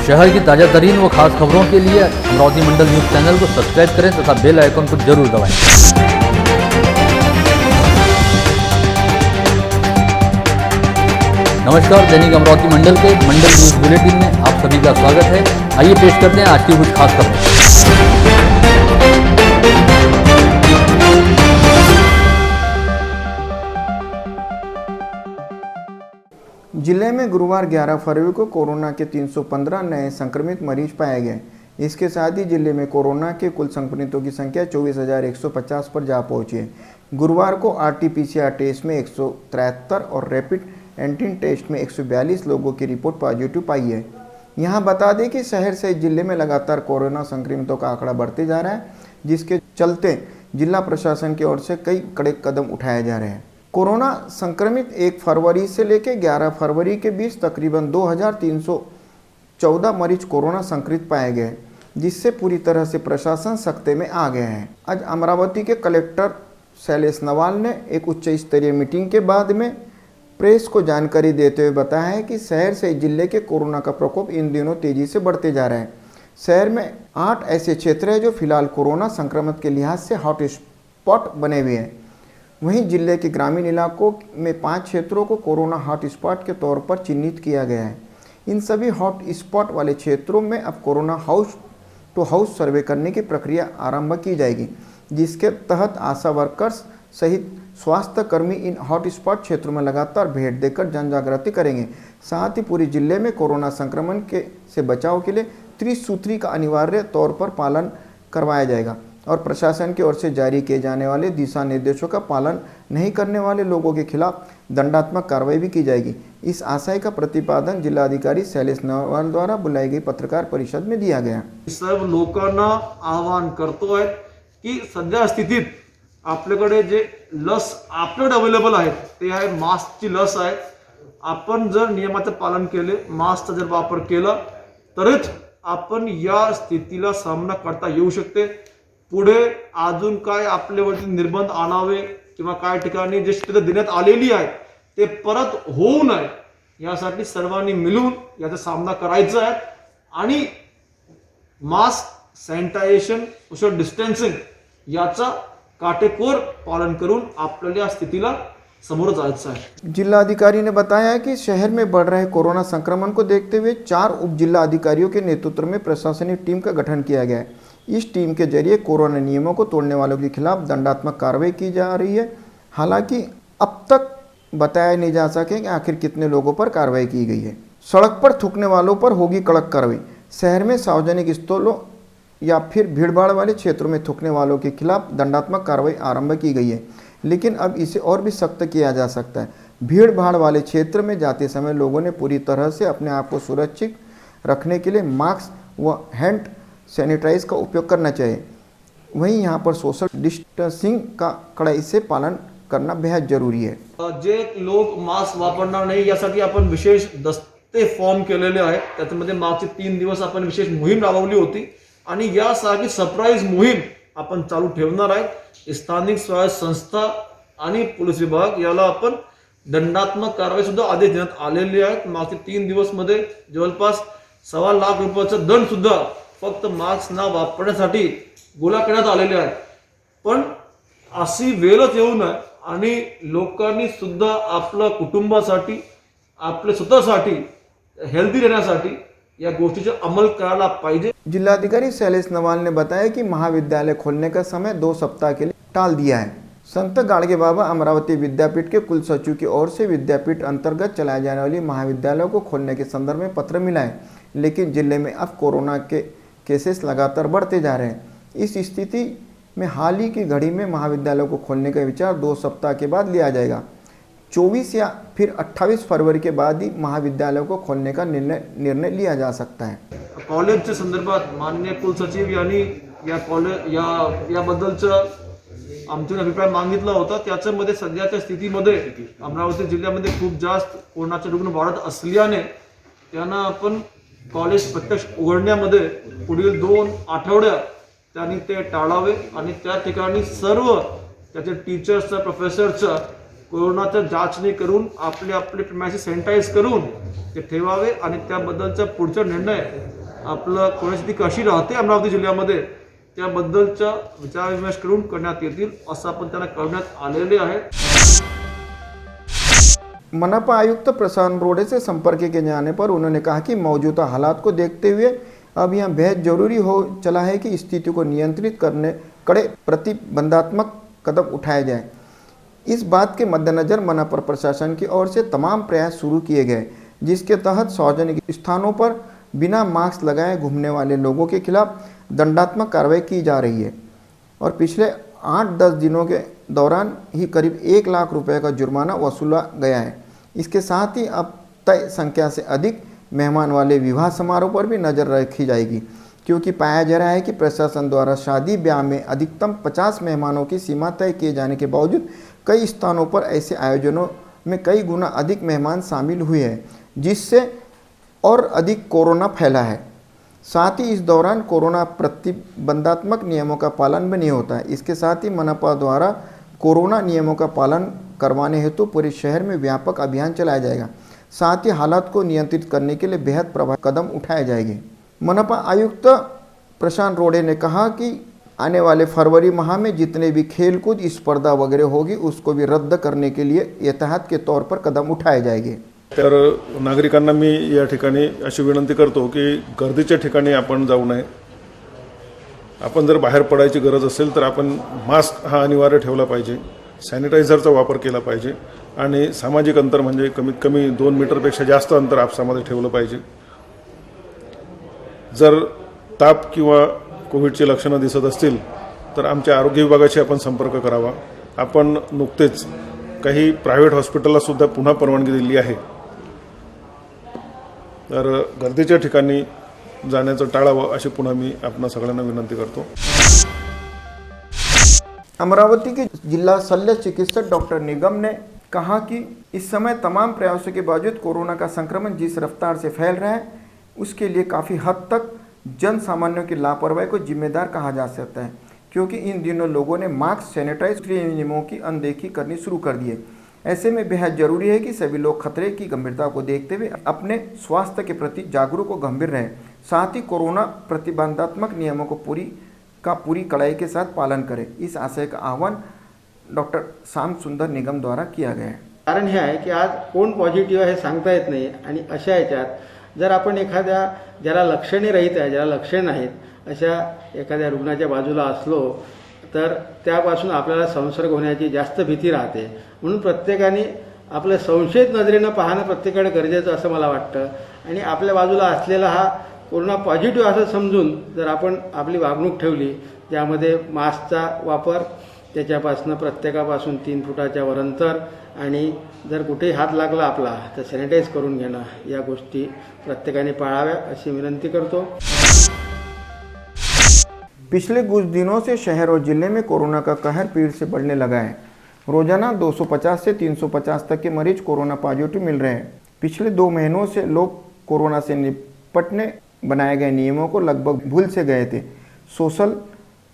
शहर की ताज़ा तरीन व खास खबरों के लिए अमरावती मंडल न्यूज़ चैनल को सब्सक्राइब करें तथा बेल आइकन को जरूर दबाएं। नमस्कार, दैनिक अमरावती मंडल के मंडल न्यूज़ बुलेटिन में आप सभी का स्वागत है। आइए पेश करते हैं आज की कुछ खास खबरें। जिले में गुरुवार 11 फरवरी को कोरोना के 315 नए संक्रमित मरीज पाए गए। इसके साथ ही जिले में कोरोना के कुल संक्रमितों की संख्या 24,150 पर जा पहुंची है। गुरुवार को RT-PCR टेस्ट में 173 और रैपिड एंटीजन टेस्ट में 142 लोगों की रिपोर्ट पॉजिटिव पाई है। यहां बता दें कि शहर सहित जिले में लगातार कोरोना संक्रमितों का आंकड़ा बढ़ते जा रहा है, जिसके चलते जिला प्रशासन की ओर से कई कड़े कदम उठाए जा रहे हैं। कोरोना संक्रमित 1 फरवरी से लेकर 11 फरवरी के बीच तकरीबन 2314 मरीज कोरोना संक्रमित पाए गए, जिससे पूरी तरह से प्रशासन सख्ते में आ गया है। आज अमरावती के कलेक्टर शैलेश नवाल ने एक उच्च स्तरीय मीटिंग के बाद में प्रेस को जानकारी देते हुए बताया है कि शहर से जिले के कोरोना का प्रकोप इन दिनों तेजी से बढ़ते जा रहा है। शहर में 8 ऐसे क्षेत्र हैं जो फिलहाल कोरोना संक्रमण के लिहाज से हॉट स्पॉट बने हुए हैं। वहीं जिले के ग्रामीण इलाकों में 5 क्षेत्रों को कोरोना हॉट स्पॉट के तौर पर चिन्हित किया गया है। इन सभी हॉट स्पॉट वाले क्षेत्रों में अब कोरोना हाउस टू हाउस सर्वे करने की प्रक्रिया आरंभ की जाएगी, जिसके तहत आशा वर्कर्स सहित स्वास्थ्य कर्मी इन हॉट स्पॉट क्षेत्रों में लगातार भेंट देकर जन जागृति करेंगे। साथ ही पूरे जिले में कोरोना संक्रमण से बचाव के लिए त्रिसूत्री का अनिवार्य तौर पर पालन करवाया जाएगा और प्रशासन की ओर से जारी किए जाने वाले दिशा निर्देशों का पालन नहीं करने वाले लोगों के खिलाफ दंडात्मक कार्रवाई भी की जाएगी। इस आशय का प्रतिपादन जिलाधिकारी शैलेश नवाल द्वारा बुलाई गई पत्रकार परिषद में दिया गया। सर्व लोकांना आवाहन करतोय की सध्या स्थितीत आपल्याकडे जे लस आपल्याकडे अवेलेबल आहे ते आहे मास्कची लस आहे। आपण जर नियमाचं पालन केले, मास्कचा जर वापर केला तरच आपण या स्थितीला सामना करता येऊ शकते। पुढे अजून काय आपल्यावरती निर्बंध आणावे किंवा काय ठिकाणी जे स्थिती देण्यात आलेली आहे ते परत होऊ नये यासाठी सर्वांनी मिळून याचा सामना करायचा आहे आणि मास्क, सॅनिटायझेशन, सोशल डिस्टन्सिंग याचा काटेकोर पालन करून आपल्याला या स्थितीला समोर जायचं आहे। जिलाधिकारी ने बताया कि शहर में बढ़ रहे कोरोना संक्रमण को देखते हुए 4 उप जिला अधिकारियों के नेतृत्व में प्रशासनिक टीम का गठन किया गया है। इस टीम के जरिए कोरोना नियमों को तोड़ने वालों के खिलाफ दंडात्मक कार्रवाई की जा रही है। हालांकि अब तक बताया नहीं जा सके कि आखिर कितने लोगों पर कार्रवाई की गई है। सड़क पर थूकने वालों पर होगी कड़क कार्रवाई। शहर में सार्वजनिक स्थलों या फिर भीड़भाड़ वाले क्षेत्रों में थूकने वालों के खिलाफ दंडात्मक कार्रवाई आरंभ की गई है, लेकिन अब इसे और भी सख्त किया जा सकता है। भीड़ भाड़ वाले क्षेत्र में जाते समय लोगों ने पूरी तरह से अपने आप को सुरक्षित रखने के लिए मास्क व हैंड सैनिटाइज का उपयोग करना चाहिए। वहीं यहाँ पर सोशल डिस्टेंसिंग का कड़ाई से पालन करना बेहद जरूरी है। जे लोक मास्क वापरणार नाही यासाठी आपण विशेष दस्ते फॉर्म केलेले आहेत। त्यामध्ये मागचे 3 दिवस आपण विशेष मोहीम राबवली होती आणि यासाठी सरप्राईज मोहीम आपण चालू ठेवणार आहे। स्थानिक स्वराज्य संस्था आणि पोलीस विभाग याला आपण दंडात्मक कारवाई सुद्धा आदेश देण्यात आलेले आहेत। मागचे 3 दिवस मध्ये जवळपास 1.25 लाख रुपयाचा दंड सुद्धा फक्त मास्क न वापरण्यासाठी गोळा करण्यात आलेले आहेत। पण अशी वेळच येऊ नये आणि लोकांनी सुद्धा आपल्या कुटुंबासाठी, आपल्या स्वतःसाठी हेल्दी रहण्यासाठी या गोष्टीचा अमल करायला पाहिजे। जिलाधिकारी शैलेश नवाल ने बताया कि महाविद्यालय खोलने का समय 2 सप्ताह के लिए टाल दिया है। संत गाड़गे बाबा अमरावती विद्यापीठ के कुल सचिव की ओर से विद्यापीठ अंतर्गत चलाए जाने वाली महाविद्यालयों को खोलने के संदर्भ में पत्र मिला है, लेकिन जिले में अब कोरोना के केसेस लगातार बढ़ते जा रहे हैं। इस स्थिति में हाल ही की घड़ी में महाविद्यालयों को खोलने का विचार 2 सप्ताह के बाद लिया जाएगा। 24 या फिर 28 फरवरी के बाद ही महाविद्यालयों को खोलने का निर्णय लिया जा सकता है। कॉलेजच्या संदर्भात माननीय कुलसचिव यांनी या कॉलेज याबद्दलचं आमचा अभिप्राय मागितला होता। त्याच्यामध्ये सध्याच्या स्थितीमध्ये अमरावती जिल्ह्यामध्ये खूप जास्त कोरोनाचे रुग्ण वाढत असल्याने त्यांना आपण कॉलेज प्रत्यक्ष उघडण्यामध्ये पुढील 2 आठवड्यात त्यांनी ते टाळावे आणि त्या ठिकाणी सर्व त्याचे टीचर्सचा, प्रोफेसरचा कोरोनाचं जाचणी करून आपले आपले प्रिमायसेस सॅनिटाईज करून ते ठेवावे आणि त्याबद्दलचा पुढचा निर्णय आपलं परिस्थिती कशी राहते अमरावती जिल्ह्यामध्ये त्याबद्दलचा विचारविमर्श करून करण्यात येतील असं आपण त्यांना कळवण्यात आलेले आहे। मनपा आयुक्त प्रशांत रोड़े से संपर्क किए जाने पर उन्होंने कहा कि मौजूदा हालात को देखते हुए अब यह बेहद जरूरी हो चला है कि स्थिति को नियंत्रित करने कड़े प्रतिबंधात्मक कदम उठाए जाए। इस बात के मद्देनज़र मनपा प्रशासन की ओर से तमाम प्रयास शुरू किए गए, जिसके तहत सार्वजनिक स्थानों पर बिना मास्क लगाए घूमने वाले लोगों के खिलाफ दंडात्मक कार्रवाई की जा रही है और पिछले 8-10 दिनों के दौरान ही करीब 1 लाख रुपए का जुर्माना वसूला गया है। इसके साथ ही अब तय संख्या से अधिक मेहमान वाले विवाह समारोह पर भी नज़र रखी जाएगी, क्योंकि पाया जा रहा है कि प्रशासन द्वारा शादी ब्याह में अधिकतम 50 मेहमानों की सीमा तय किए जाने के बावजूद कई स्थानों पर ऐसे आयोजनों में कई गुना अधिक मेहमान शामिल हुए हैं, जिससे और अधिक कोरोना फैला है। साथ ही इस दौरान कोरोना प्रतिबंधात्मक नियमों का पालन भी नहीं होता है। इसके साथ ही मनपा द्वारा कोरोना नियमों का पालन करवाने हेतु पूरे शहर में व्यापक अभियान चलाया जाएगा। साथ ही हालात को नियंत्रित करने के लिए बेहद प्रभावी कदम उठाए जाएंगे। मनपा आयुक्त प्रशांत रोड़े ने कहा कि आने वाले फरवरी माह में जितने भी खेलकूद स्पर्धा वगैरह होगी उसको भी रद्द करने के लिए एहतियात के तौर पर कदम उठाए जाएंगे। तर नागरिकांना मी या ठिकाणी अशी विनंती करतो की गर्दीच्या ठिकाणी आपण जाऊ नये। आपण जर बाहेर पडायची गरज असेल तर आपण मास्क हा अनिवार्य ठेवला पाहिजे, सॅनिटायझरचा वापर केला पाहिजे आणि सामाजिक अंतर म्हणजे कमीत कमी 2 मीटरपेक्षा जास्त अंतर आपसामध्ये ठेवलं पाहिजे। जर ताप किंवा कोविडची लक्षणं दिसत असतील तर आमच्या आरोग्य विभागाशी आपण संपर्क करावा। आपण नुकतेच काही प्रायव्हेट हॉस्पिटलला सुद्धा पुन्हा परवानगी दिली आहे, तर गर्दीच्या ठिकाणी जाण्याचं टाळावं अशी पुन्हा मी आपणा सगळ्यांना विनंती करतो। अमरावती के जिला शल्य चिकित्सक डॉक्टर निगम ने कहा कि इस समय तमाम प्रयासों के बावजूद कोरोना का संक्रमण जिस रफ्तार से फैल रहा है उसके लिए काफ़ी हद तक जन सामान्यों की लापरवाही को जिम्मेदार कहा जा सकता है, क्योंकि इन दिनों लोगों ने मास्क सैनिटाइज नियमों की अनदेखी करनी शुरू कर दी है। ऐसे में बेहद जरूरी है कि सभी लोग खतरे की गंभीरता को देखते हुए अपने स्वास्थ्य के प्रति जागरूक और गंभीर रहें। साथ ही कोरोना प्रतिबंधात्मक नियमों को पूरी कड़ाई के साथ पालन करें। इस आशय का आह्वान डॉक्टर श्याम सुंदर निगम द्वारा किया गया है। कारण हे आहे की आज कोण पॉझिटिव्ह आहे सांगता येत नाही आणि अशा याच्यात जर आपण एखाद्या ज्याला लक्षणे रहित आहे, ज्याला लक्षणे नाहीत अशा एखाद्या रुग्णाच्या बाजूला असलो तर त्यापासून आपल्याला संसर्ग होण्याची जास्त भीती राहते। म्हणून प्रत्येकाने आपलं संशयित नजरेनं पाहणं प्रत्येकाकडे गरजेचं असं मला वाटतं आणि आपल्या बाजूला असलेला हा कोरोना पॉझिटिव्ह असं समजून जर आपण आपली वागणूक ठेवली, ज्यामध्ये मास्कचा वापर, त्याच्यापासून प्रत्येकापासून 3 फुटाच्या वर अंतर आणि जर कुठेही हात लागला आपला तर सॅनिटाईज करून घेणं, या गोष्टी प्रत्येकाने पाळाव्या अशी विनंती करतो। पिछले कुछ दिनों से शहर और जिले में कोरोना का कहर पीड़ से बढ़ने लगा है। रोजाना 250 से 350 तक के मरीज कोरोना पॉजिटिव मिल रहे हैं। पिछले 2 महीनों से लोग कोरोना से निपटने बनाए गए नियमों को लगभग भूल से गए थे। सोशल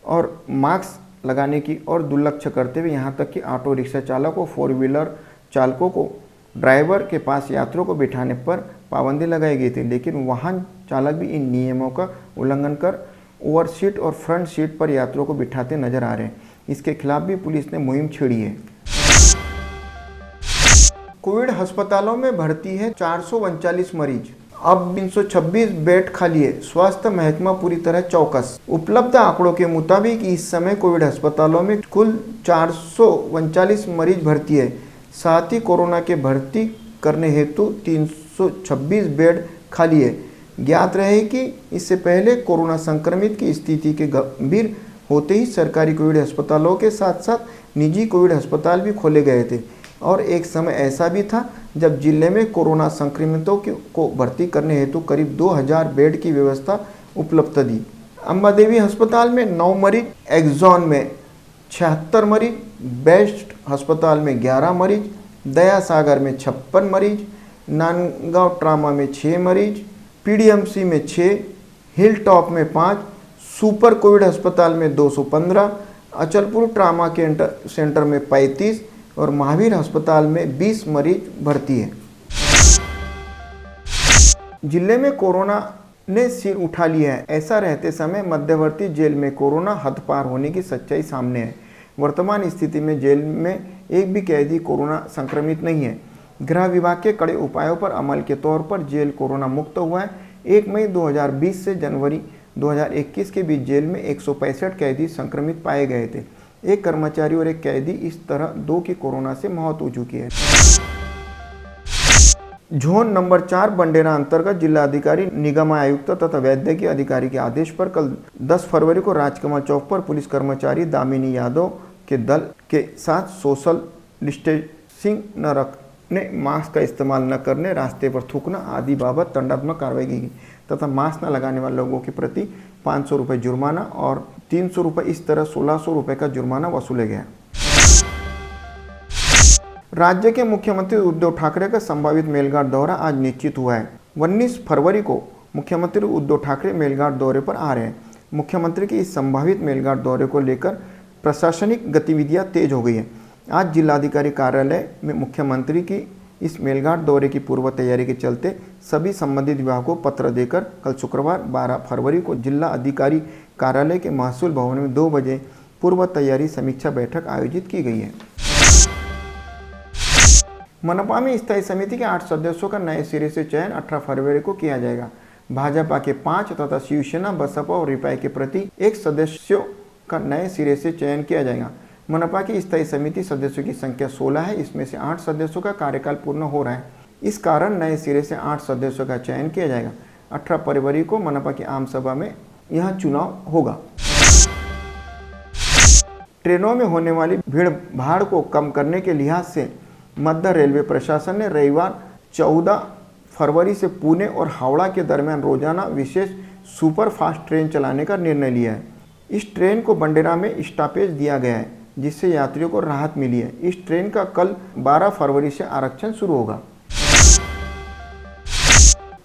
और मास्क लगाने की और दुर्लक्ष्य करते हुए यहाँ तक कि ऑटो रिक्शा चालकों, 4 व्हीलर चालकों को ड्राइवर के पास यात्रियों को बिठाने पर पाबंदी लगाई गई थी, लेकिन वाहन चालक भी इन नियमों का उल्लंघन कर ओवर सीट और फ्रंट सीट पर यात्रियों को बिठाते नजर आ रहे हैं। इसके खिलाफ भी पुलिस ने मुहिम छेड़ी है। कोविड अस्पतालों में भर्ती है 439 मरीज, अब 326 बेड खाली है। स्वास्थ्य महकमा पूरी तरह चौकस। उपलब्ध आंकड़ों के मुताबिक इस समय कोविड अस्पतालों में कुल 439 मरीज भर्ती है। साथ ही कोरोना के भर्ती करने हेतु 326 बेड खाली है। ज्ञात रहे कि इससे पहले कोरोना संक्रमित की स्थिति के गंभीर होते ही सरकारी कोविड अस्पतालों के साथ साथ निजी कोविड अस्पताल भी खोले गए थे और एक समय ऐसा भी था जब जिले में कोरोना संक्रमितों को भर्ती करने हेतु करीब 2000 बेड की व्यवस्था उपलब्ध थी। अंबादेवी अस्पताल में 9 मरीज, एक्सॉन में 76 मरीज, बेस्ट अस्पताल में 11 मरीज, दया सागर में 56 मरीज, नांदगांव ट्रामा में 6 मरीज, पीडीएमसी में 6, हिल टॉप में 5, सुपर कोविड अस्पताल में 215, अचलपुर ट्रामा के सेंटर में 35, और महावीर अस्पताल में 20 मरीज भर्ती है। जिले में कोरोना ने सिर उठा लिया है। ऐसा रहते समय मध्यवर्ती जेल में कोरोना हद पार होने की सच्चाई सामने है। वर्तमान स्थिति में जेल में एक भी कैदी कोरोना संक्रमित नहीं है। गृह विभाग के कड़े उपायों पर अमल के तौर पर जेल कोरोना मुक्त हुआ है। 1 मई 2020 से जनवरी 2021 के बीच जेल में 165 कैदी संक्रमित पाए गए थे। एक कर्मचारी और एक कैदी, इस तरह 2 की कोरोना से मौत हो चुकी है। जोन नंबर 4 बंडेरा अंतर्गत जिलाधिकारी, निगम आयुक्त तथा वैद्यकीय अधिकारी के आदेश पर कल 10 फरवरी को राजकमल चौक पर पुलिस कर्मचारी दामिनी यादव के दल के साथ सोशल डिस्टेंसिंग न रखने, मास्क का इस्तेमाल न करने, रास्ते पर थूकना आदि बाबत दंडात्मक कार्रवाई की गई तथा मास्क न लगाने वाले लोगों के प्रति 500 रुपये जुर्माना और 300 रुपये, इस तरह 1600 रुपये का जुर्माना वसूले गया। राज्य के मुख्यमंत्री उद्धव ठाकरे का संभावित मेलघाट दौरा आज निश्चित हुआ है। 19 फरवरी को मुख्यमंत्री उद्धव ठाकरे मेलघाट दौरे पर आ रहे हैं। मुख्यमंत्री के इस संभावित मेलघाट दौरे को लेकर प्रशासनिक गतिविधियां तेज हो गई है। आज जिलाधिकारी कार्यालय में मुख्यमंत्री की इस मेलघाट दौरे की पूर्व तैयारी के चलते सभी संबंधित विभागों को पत्र देकर कल शुक्रवार 12 फरवरी को जिला अधिकारी कार्यालय के महसूल भवन में 2 बजे पूर्व तैयारी समीक्षा बैठक आयोजित की गई है। मनपा में स्थायी समिति के 8 सदस्यों का नए सिरे से चयन 18 फरवरी को किया जाएगा। भाजपा के 5 तथा शिवसेना, बसपा और रिपाई के प्रति 1 सदस्यों का नए सिरे से चयन किया जाएगा। मनपा की स्थायी समिति सदस्यों की संख्या 16 है। इसमें से 8 सदस्यों का कार्यकाल पूर्ण हो रहा है। इस कारण नए सिरे से 8 सदस्यों का चयन किया जाएगा। 18 फरवरी को मनपा की आम सभा में यह चुनाव होगा। ट्रेनों में होने वाली भीड़ भाड़ को कम करने के लिहाज से मध्य रेलवे प्रशासन ने रविवार 14 फरवरी से पुणे और हावड़ा के दरमियान रोजाना विशेष सुपर फास्ट ट्रेन चलाने का निर्णय लिया है। इस ट्रेन को बंडेरा में स्टॉपेज दिया गया है, जिससे यात्रियों को राहत मिली है। इस ट्रेन का कल 12 फरवरी से आरक्षण शुरू होगा।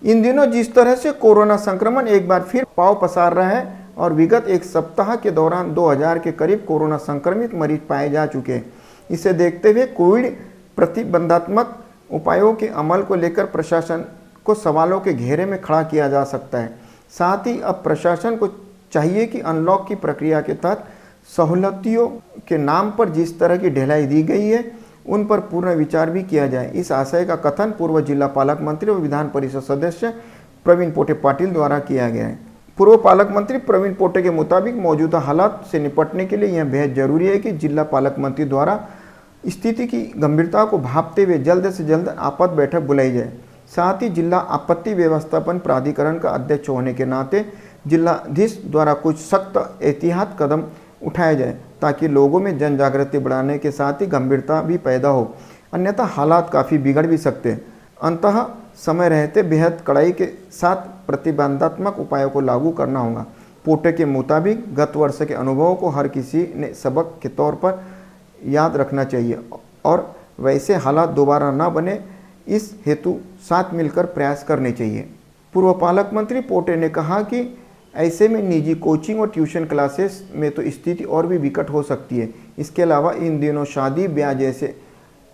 इन दिनों जिस तरह से कोरोना संक्रमण एक बार फिर पांव पसार रहा है और विगत एक सप्ताह के दौरान 2000 के करीब कोरोना संक्रमित मरीज पाए जा चुके हैं, इसे देखते हुए कोविड प्रतिबंधात्मक उपायों के अमल को लेकर प्रशासन को सवालों के घेरे में खड़ा किया जा सकता है। साथ ही अब प्रशासन को चाहिए कि अनलॉक की प्रक्रिया के तहत सहूलियतों के नाम पर जिस तरह की ढिलाई दी गई है, उन पर पूर्ण विचार भी किया जाए। इस आशय का कथन पूर्व जिला पालक मंत्री और विधान परिषद सदस्य प्रवीण पोटे पाटिल द्वारा किया गया है। पूर्व पालक मंत्री प्रवीण पोटे के मुताबिक मौजूदा हालात से निपटने के लिए यह बेहद जरूरी है कि जिला पालक मंत्री द्वारा स्थिति की गंभीरता को भांपते हुए जल्द से जल्द आपात बैठक बुलाई जाए। साथ ही जिला आपत्ति व्यवस्थापन प्राधिकरण का अध्यक्ष होने के नाते जिलाधीश द्वारा कुछ सख्त एहतियात कदम उठाया जाए, ताकि लोगों में जन जागृति बढ़ाने के साथ ही गंभीरता भी पैदा हो, अन्यथा हालात काफ़ी बिगड़ भी सकते हैं। अंततः समय रहते बेहद कड़ाई के साथ प्रतिबंधात्मक उपायों को लागू करना होगा। पोटे के मुताबिक गत वर्ष के अनुभवों को हर किसी ने सबक के तौर पर याद रखना चाहिए और वैसे हालात दोबारा न बने, इस हेतु साथ मिलकर प्रयास करने चाहिए। पूर्व पालक मंत्री पोटे ने कहा कि ऐसे में निजी कोचिंग और ट्यूशन क्लासेस में तो स्थिति और भी विकट हो सकती है। इसके अलावा इन दिनों शादी ब्याह जैसे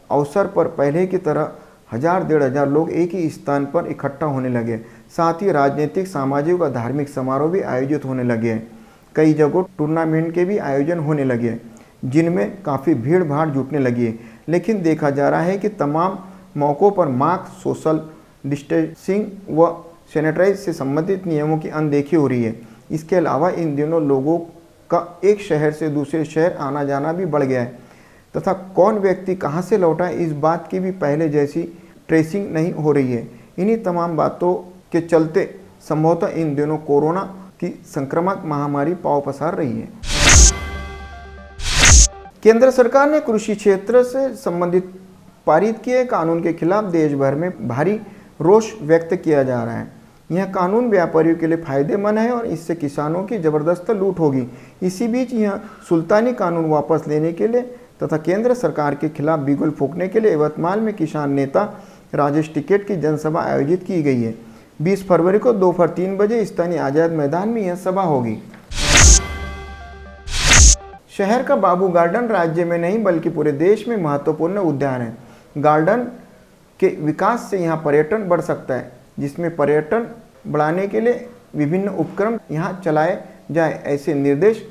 अवसर पर पहले की तरह 1000-1500 लोग एक ही स्थान पर इकट्ठा होने लगे। साथ ही राजनीतिक, सामाजिक और धार्मिक समारोह भी आयोजित होने लगे हैं। कई जगहों टूर्नामेंट के भी आयोजन होने लगे हैं, जिनमें काफ़ी भीड़ भाड़ जुटने लगी है। लेकिन देखा जा रहा है कि तमाम मौक़ों पर मास्क, सोशल डिस्टेंसिंग व सैनिटाइज से संबंधित नियमों की अनदेखी हो रही है। इसके अलावा इन दिनों लोगों का एक शहर से दूसरे शहर आना जाना भी बढ़ गया है तथा कौन व्यक्ति कहां से लौटा है, इस बात की भी पहले जैसी ट्रेसिंग नहीं हो रही है। इन्हीं तमाम बातों के चलते संभवतः इन दिनों कोरोना की संक्रामक महामारी पांव पसार रही है। केंद्र सरकार ने कृषि क्षेत्र से संबंधित पारित किए कानून के खिलाफ देश भर में भारी रोष व्यक्त किया जा रहा है। यह कानून व्यापारियों के लिए फायदेमंद है और इससे किसानों की जबरदस्त लूट होगी। इसी बीच यह सुल्तानी कानून वापस लेने के लिए तथा केंद्र सरकार के खिलाफ बिगुल फूंकने के लिए यवतमाल में किसान नेता राजेश टिकैत की जनसभा आयोजित की गई है। 20 फरवरी को दोपहर 3 बजे स्थानीय आजाद मैदान में यह सभा होगी। शहर का बाबू गार्डन राज्य में नहीं बल्कि पूरे देश में महत्वपूर्ण उद्यान है। गार्डन के विकास से यहाँ पर्यटन बढ़ सकता है, जिसमें पर्यटन बढ़ाने के लिए विभिन्न उपक्रम यहाँ चलाए जाए, ऐसे निर्देश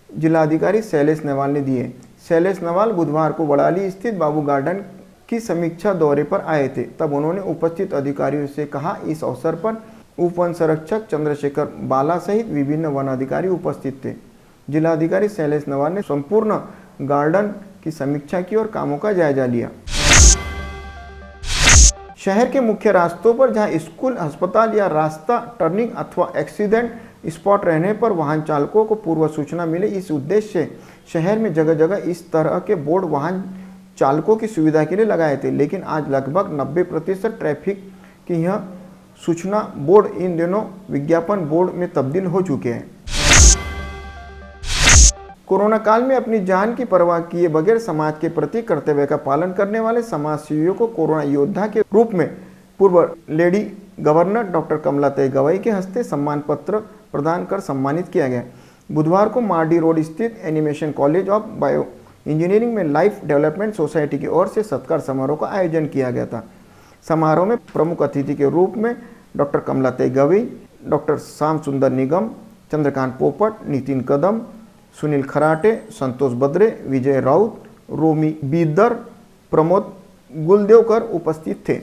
जिलाधिकारी शैलेश नवाल ने दिए। शैलेश नवाल बुधवार को बड़ाली स्थित बाबू गार्डन की समीक्षा दौरे पर आए थे। तब उन्होंने उपस्थित अधिकारियों से कहा। इस अवसर पर उप वन संरक्षक चंद्रशेखर बाला सहित विभिन्न वन अधिकारी उपस्थित थे। जिलाधिकारी शैलेश नवाल ने संपूर्ण गार्डन की समीक्षा की और कामों का जायजा लिया। शहर के मुख्य रास्तों पर जहां स्कूल, अस्पताल या रास्ता टर्निंग अथवा एक्सीडेंट स्पॉट रहने पर वाहन चालकों को पूर्व सूचना मिले, इस उद्देश्य से शहर में जगह जगह इस तरह के बोर्ड वाहन चालकों की सुविधा के लिए लगाए थे। लेकिन आज लगभग 90% ट्रैफिक की यह सूचना बोर्ड इन दिनों विज्ञापन बोर्ड में तब्दील हो चुके हैं। कोरोना काल में अपनी जान की परवाह किए बगैर समाज के प्रति कर्तव्य का पालन करने वाले समाज सेवियों को कोरोना योद्धा के रूप में पूर्व लेडी गवर्नर डॉक्टर कमलाताई गवई के हस्ते सम्मान पत्र प्रदान कर सम्मानित किया गया। बुधवार को मार्डी रोड स्थित animation college of bio engineering में लाइफ डेवलपमेंट सोसाइटी की ओर से सत्कार समारोह का आयोजन किया गया था। समारोह में प्रमुख अतिथि के रूप में डॉक्टर कमलाताई गवई, डॉक्टर श्याम सुंदर निगम, चंद्रकांत पोपट, नितिन कदम, सुनील खराटे, संतोष बद्रे, विजय राउत, रोमी बीदर, प्रमोद गुलदेवकर उपस्थित थे।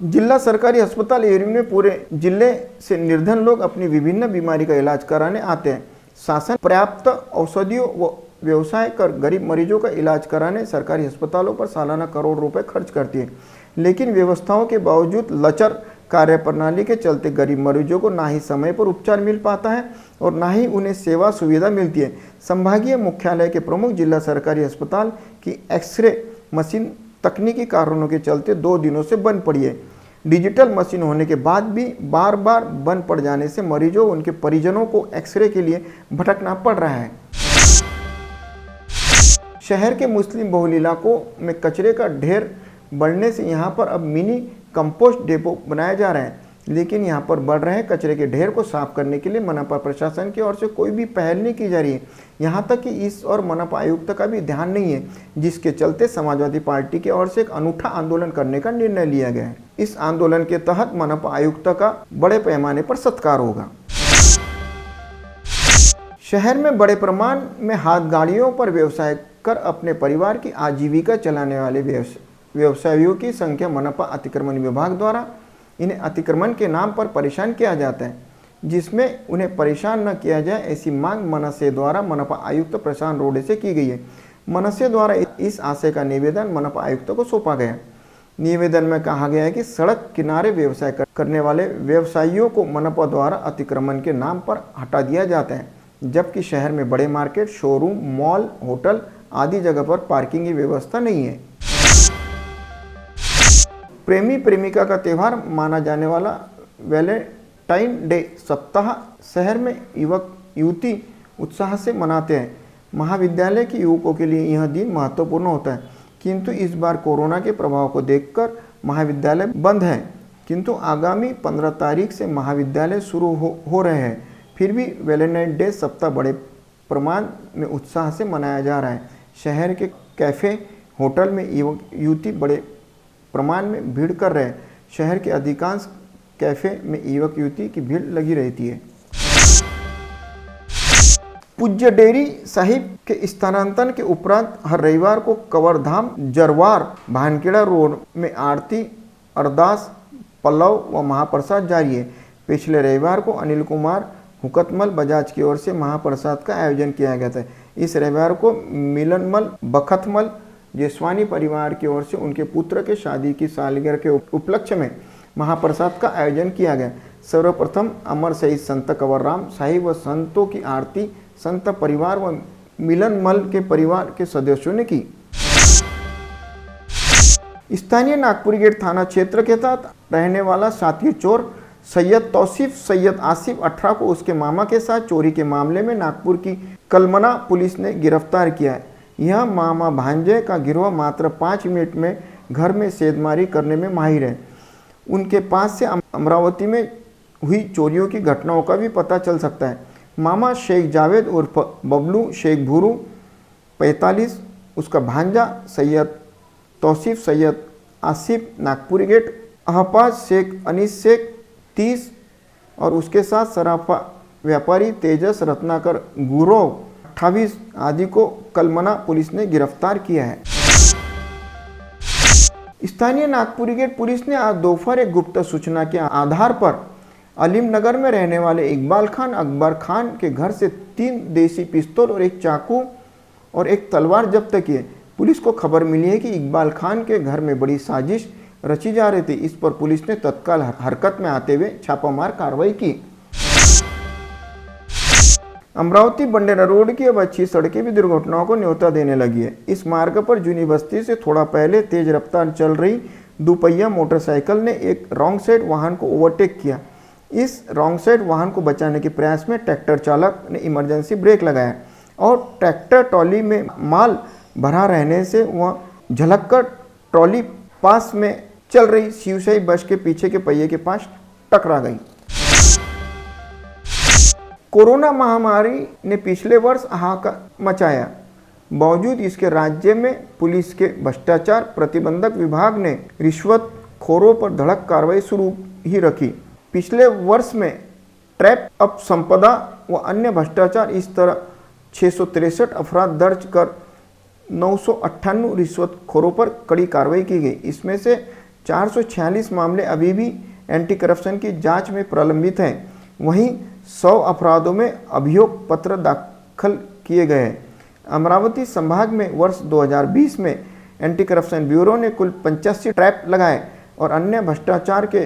जिला सरकारी अस्पताल एरिया में पूरे जिले से निर्धन लोग अपनी विभिन्न बीमारी का इलाज कराने आते हैं। शासन पर्याप्त औषधियों व व्यवसाय कर गरीब मरीजों का इलाज कराने सरकारी अस्पतालों पर सालाना करोड़ रुपए खर्च करती है, लेकिन व्यवस्थाओं के बावजूद लचर कार्यप्रणाली के चलते गरीब मरीजों को ना ही समय पर उपचार मिल पाता है और ना ही उन्हें सेवा सुविधा मिलती है। संभागीय मुख्यालय के प्रमुख जिला सरकारी अस्पताल की एक्सरे मशीन तकनीकी कारणों के चलते 2 दिनों से बंद पड़ी है। डिजिटल मशीन होने के बाद भी बार बार बंद पड़ जाने से मरीजों उनके परिजनों को एक्सरे के लिए भटकना पड़ रहा है। शहर के मुस्लिम बहुल इलाकों में कचरे का ढेर बढ़ने से यहाँ पर अब मिनी कंपोस्ट डेपो बनाया जा रहा है, लेकिन यहाँ पर बढ़ रहे कचरे के ढेर को साफ करने के लिए मनपा प्रशासन की ओर से कोई भी पहल नहीं की जा रही है। यहाँ तक कि इस और मनपा आयुक्त का भी ध्यान नहीं है, जिसके चलते समाजवादी पार्टी की ओर से एक अनूठा आंदोलन करने का निर्णय लिया गया है। इस आंदोलन के तहत मनपा आयुक्त का बड़े पैमाने पर सत्कार होगा। शहर में बड़े प्रमाण में हाथ गाड़ियों पर व्यवसाय कर अपने परिवार की आजीविका चलाने वाले व्यवसायियों की संख्या मनपा अतिक्रमण विभाग द्वारा इन्हें अतिक्रमण के नाम पर परेशान किया जाता है, जिसमें उन्हें परेशान न किया जाए ऐसी मांग मनसे द्वारा मनपा आयुक्त प्रशांत रोडे से की गई है। मनसे द्वारा इस आशय का निवेदन मनपा आयुक्त को सौंपा गया। निवेदन में कहा गया है कि सड़क किनारे व्यवसाय करने वाले व्यवसायियों को मनपा द्वारा अतिक्रमण के नाम पर हटा दिया जाता है, जबकि शहर में बड़े मार्केट, शोरूम, मॉल, होटल आदि जगह पर पार्किंग की व्यवस्था नहीं है। प्रेमी प्रेमिका का त्यौहार माना जाने वाला वैलेंटाइन डे सप्ताह शहर में युवक युवती उत्साह से मनाते हैं। महाविद्यालय के युवकों के लिए यह दिन महत्वपूर्ण होता है, किंतु इस बार कोरोना के प्रभाव को देखकर महाविद्यालय बंद है। किंतु आगामी 15 तारीख से महाविद्यालय शुरू हो रहे हैं। फिर भी वैलेंटाइन डे सप्ताह बड़े प्रमाण में उत्साह से मनाया जा रहा है। शहर के कैफ़े, होटल में युवक युवती बड़े प्रमाण में भीड़ कर रहे हैं। शहर के अधिकांश कैफे में युवक युवती की भीड़ लगी रहती है। पूज्य डेरी साहिब के स्थानांतरण के उपरांत हर रविवार को कवरधाम जरवार भानखेड़ा रोड में आरती, अरदास, पल्लव व महाप्रसाद जारी है। पिछले रविवार को अनिल कुमार हुकतमल बजाज की ओर से महाप्रसाद का आयोजन किया गया था। इस रविवार को मिलनमल बखतमल जेसवानी परिवार की ओर से उनके पुत्र के शादी की सालगिरह के उपलक्ष्य में महाप्रसाद का आयोजन किया गया। सर्वप्रथम अमर शहीद संत कंवरराम साहिब व संतों की आरती संत परिवार व मिलनमल के परिवार के सदस्यों ने की। स्थानीय नागपुरी गेट थाना क्षेत्र के तहत रहने वाला साथी चोर सैयद तौसीफ सैयद आसिफ 18 को उसके मामा के साथ चोरी के मामले में नागपुर की कलमना पुलिस ने गिरफ्तार किया है। यह मामा भांजे का गिरोह मात्र 5 मिनट में घर में सेंधमारी करने में माहिर है। उनके पास से अमरावती में हुई चोरियों की घटनाओं का भी पता चल सकता है। मामा शेख जावेद उर्फ बबलू शेख भूरू 45, उसका भांजा सैयद तौसीफ सैयद आसिफ नागपुरी गेट, अहपाज शेख अनीस शेख 30 और उसके साथ सराफा व्यापारी तेजस रत्नाकर गुरव 28 आदि को कलमना पुलिस ने गिरफ्तार किया है। स्थानीय नागपुरी गेट पुलिस ने आज दोपहर एक गुप्त सूचना के आधार पर अलीमनगर में रहने वाले इकबाल खान अकबर खान के घर से 3 देसी पिस्तौल और एक चाकू और एक तलवार जब्त किए। पुलिस को खबर मिली है कि इकबाल खान के घर में बड़ी साजिश रची जा रही थी। इस पर पुलिस ने तत्काल हरकत में आते हुए छापामार कार्रवाई की। अमरावती बंडेरा रोड की अब अच्छी सड़कें भी दुर्घटनाओं को न्योता देने लगी है। इस मार्ग पर जूनी बस्ती से थोड़ा पहले तेज रफ्तार चल रही दुपहिया मोटरसाइकिल ने एक रॉन्ग साइड वाहन को ओवरटेक किया। इस रॉन्ग साइड वाहन को बचाने के प्रयास में ट्रैक्टर चालक ने इमरजेंसी ब्रेक लगाया और ट्रैक्टर ट्रॉली में माल भरा रहने से वह झलककर ट्रॉली पास में चल रही शिवशाही बस के पीछे के पहिए के पास टकरा गई। कोरोना महामारी ने पिछले वर्ष हाहाकार मचाया। बावजूद इसके राज्य में पुलिस के भ्रष्टाचार प्रतिबंधक विभाग ने रिश्वतखोरों पर धड़क कार्रवाई शुरू ही रखी। पिछले वर्ष में ट्रैप अप संपदा व अन्य भ्रष्टाचार इस तरह 663 अपराध दर्ज कर 998 रिश्वतखोरों पर कड़ी कार्रवाई की गई। इसमें से 446 मामले अभी भी एंटी करप्शन की जांच में प्रलंबित हैं। वहीं 100 अपराधों में अभियोग पत्र दाखिल किए गए हैं। अमरावती संभाग में वर्ष 2020 में एंटी करप्शन ब्यूरो ने कुल 85 ट्रैप लगाए और अन्य भ्रष्टाचार के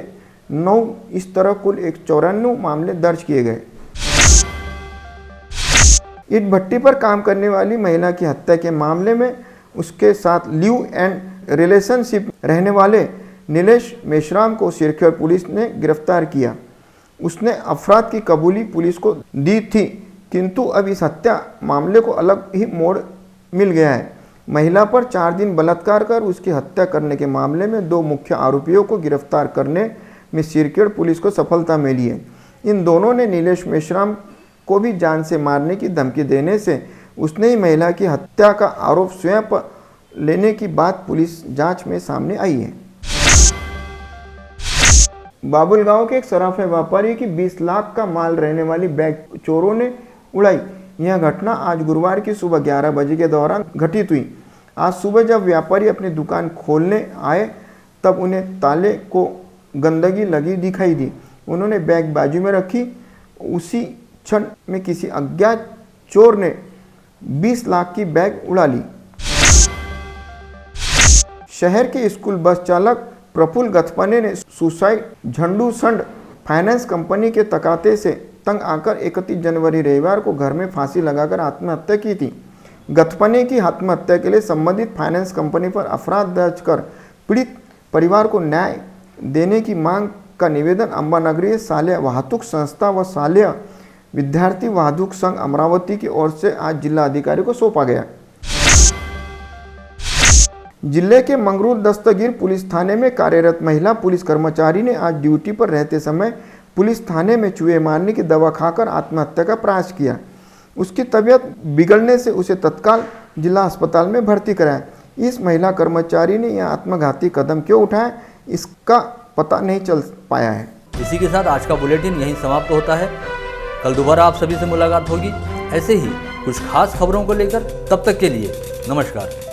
9 इस तरह कुल 194 मामले दर्ज किए गए। ईंट भट्टी पर काम करने वाली महिला की हत्या के मामले में उसके साथ लिव एंड रिलेशनशिप रहने वाले नीलेश मेश्राम को सिरखेड़ पुलिस ने गिरफ्तार किया। उसने अपराध की कबूली पुलिस को दी थी, किंतु अब इस हत्या मामले को अलग ही मोड़ मिल गया है। महिला पर 4 दिन बलात्कार कर उसकी हत्या करने के मामले में 2 मुख्य आरोपियों को गिरफ्तार करने में सिरखेड़ पुलिस को सफलता मिली है। इन दोनों ने नीलेश मेश्राम को भी जान से मारने की धमकी देने से उसने ही महिला की हत्या का आरोप स्वयं पर लेने की बात पुलिस जांच में सामने आई है। बाबुल गांव के एक सराफा व्यापारी की 20 लाख का माल रहने वाली बैग चोरों ने उड़ाई। यह घटना आज गुरुवार की सुबह 11 बजे के दौरान घटित हुई। आज सुबह जब व्यापारी अपनी दुकान खोलने आए तब उन्हें ताले को गंदगी लगी दिखाई दी। उन्होंने बैग बाजू में रखी। उसी क्षण में किसी अज्ञात चोर ने 20 लाख की बैग उड़ा ली। शहर के स्कूल बस चालक प्रफुल्ल गथपने ने सुसाइड झंडू संड फाइनेंस कंपनी के तकाते से तंग आकर 31 जनवरी रविवार को घर में फांसी लगाकर आत्महत्या की थी। गथपने की आत्महत्या के लिए संबंधित फाइनेंस कंपनी पर अपराध दर्ज कर पीड़ित परिवार को न्याय देने की मांग का निवेदन अम्बा नगरीय शालेय वाहतुक संस्था व शालेय विद्यार्थी वाहतुक संघ अमरावती की ओर से आज जिला अधिकारी को सौंपा गया। जिले के मंगरूल दस्तगीर पुलिस थाने में कार्यरत महिला पुलिस कर्मचारी ने आज ड्यूटी पर रहते समय पुलिस थाने में चूहे मारने की दवा खाकर आत्महत्या का प्रयास किया। उसकी तबीयत बिगड़ने से उसे तत्काल जिला अस्पताल में भर्ती कराया। इस महिला कर्मचारी ने यह आत्मघाती कदम क्यों उठाया, इसका पता नहीं चल पाया है। इसी के साथ आज का बुलेटिन यहीं समाप्त होता है। कल दोबारा आप सभी से मुलाकात होगी ऐसे ही कुछ खास खबरों को लेकर। तब तक के लिए नमस्कार।